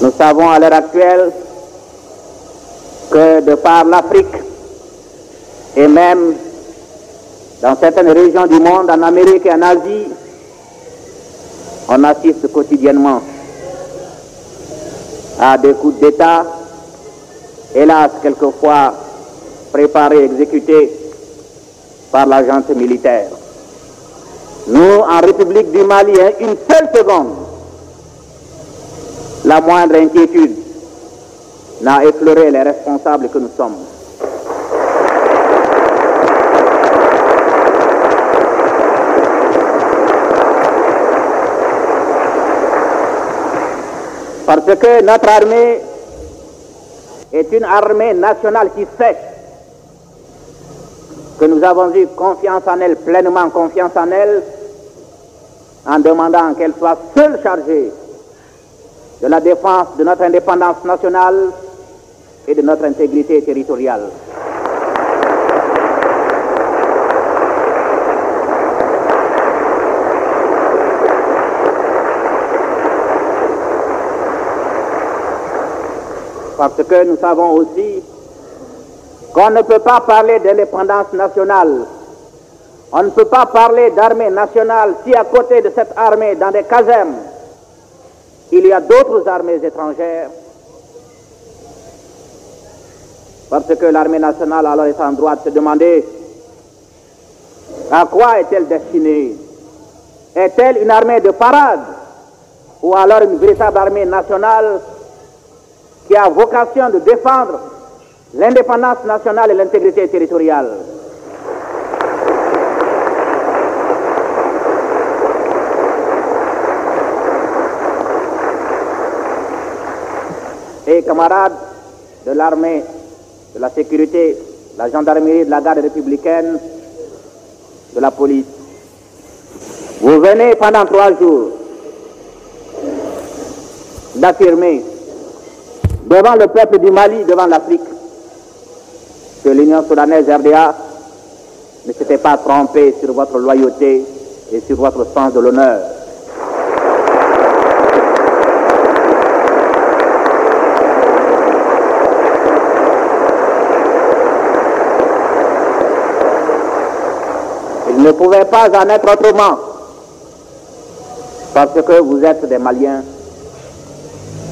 Nous savons à l'heure actuelle que de par l'Afrique et même dans certaines régions du monde, en Amérique et en Asie, on assiste quotidiennement à des coups d'État, hélas quelquefois préparés et exécutés par la junte militaire. Nous, en République du Mali, une seule seconde, la moindre inquiétude n'a effleuré les responsables que nous sommes. Parce que notre armée est une armée nationale qui sait que nous avons eu confiance en elle, pleinement confiance en elle, en demandant qu'elle soit seule chargée de la défense de notre indépendance nationale et de notre intégrité territoriale. Parce que nous savons aussi qu'on ne peut pas parler d'indépendance nationale, on ne peut pas parler d'armée nationale si à côté de cette armée, dans des casernes, il y a d'autres armées étrangères. Parce que l'armée nationale alors est en droit de se demander à quoi est-elle destinée? Est-elle une armée de parade ou alors une véritable armée nationale qui a vocation de défendre l'indépendance nationale et l'intégrité territoriale? Et camarades de l'armée, de la sécurité, de la gendarmerie, de la garde républicaine, de la police, vous venez pendant 3 jours d'affirmer devant le peuple du Mali, devant l'Afrique, que l'Union soudanaise RDA ne s'était pas trompée sur votre loyauté et sur votre sens de l'honneur. Il ne pouvait pas en être autrement, parce que vous êtes des Maliens,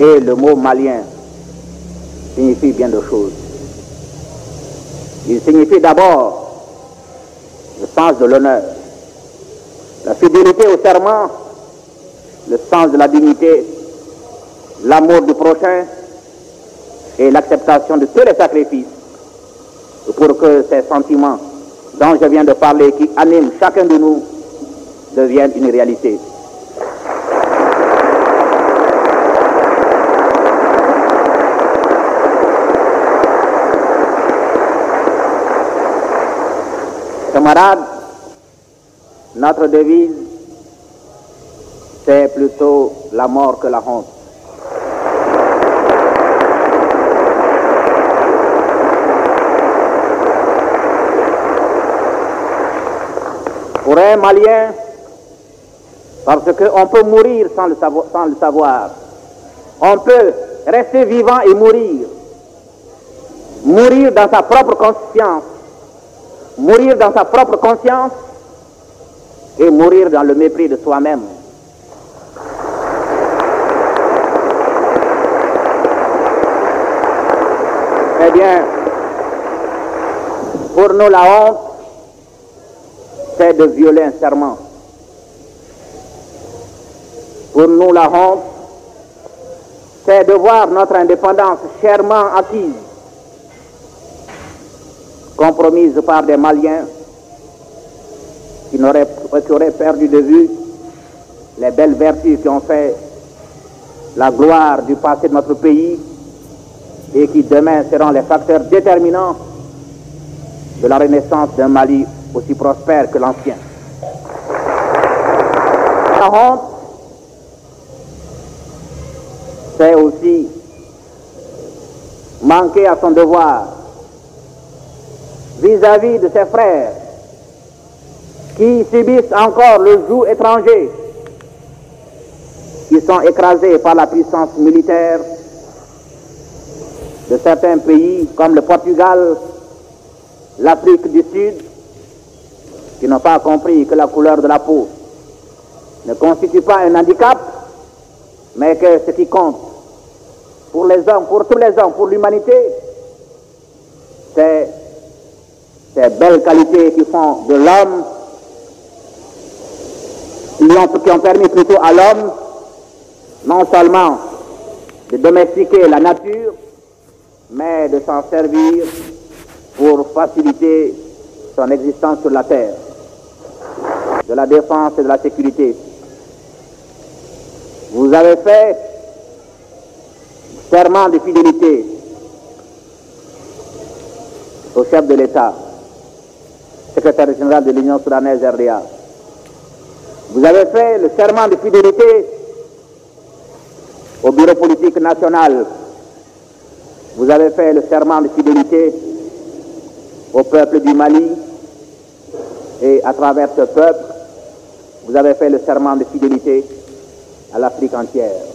et le mot malien signifie bien de choses. Il signifie d'abord le sens de l'honneur, la fidélité au serment, le sens de la dignité, l'amour du prochain et l'acceptation de tous les sacrifices pour que ces sentiments dont je viens de parler, qui animent chacun de nous, deviennent une réalité. Camarades, notre devise, c'est plutôt la mort que la honte. Pour un Malien, parce qu'on peut mourir sans le savoir. On peut rester vivant et mourir. Mourir dans sa propre conscience. Mourir dans sa propre conscience et mourir dans le mépris de soi-même. Eh bien, pour nous, la honte, c'est de violer un serment. Pour nous, la honte, c'est de voir notre indépendance chèrement acquise, compromise par des Maliens qui auraient perdu de vue les belles vertus qui ont fait la gloire du passé de notre pays et qui demain seront les facteurs déterminants de la renaissance d'un Mali aussi prospère que l'ancien. La honte, c'est aussi manquer à son devoir vis-à-vis de ses frères qui subissent encore le joug étranger, qui sont écrasés par la puissance militaire de certains pays comme le Portugal, l'Afrique du Sud, qui n'ont pas compris que la couleur de la peau ne constitue pas un handicap, mais que ce qui compte pour les hommes, pour tous les hommes, pour l'humanité, c'est ces belles qualités qui font de l'homme, qui ont permis plutôt à l'homme non seulement de domestiquer la nature, mais de s'en servir pour faciliter son existence sur la terre, de la défense et de la sécurité. Vous avez fait serment de fidélité au chef de l'État, secrétaire général de l'Union soudanaise RDA. Vous avez fait le serment de fidélité au bureau politique national. Vous avez fait le serment de fidélité au peuple du Mali et à travers ce peuple, vous avez fait le serment de fidélité à l'Afrique entière.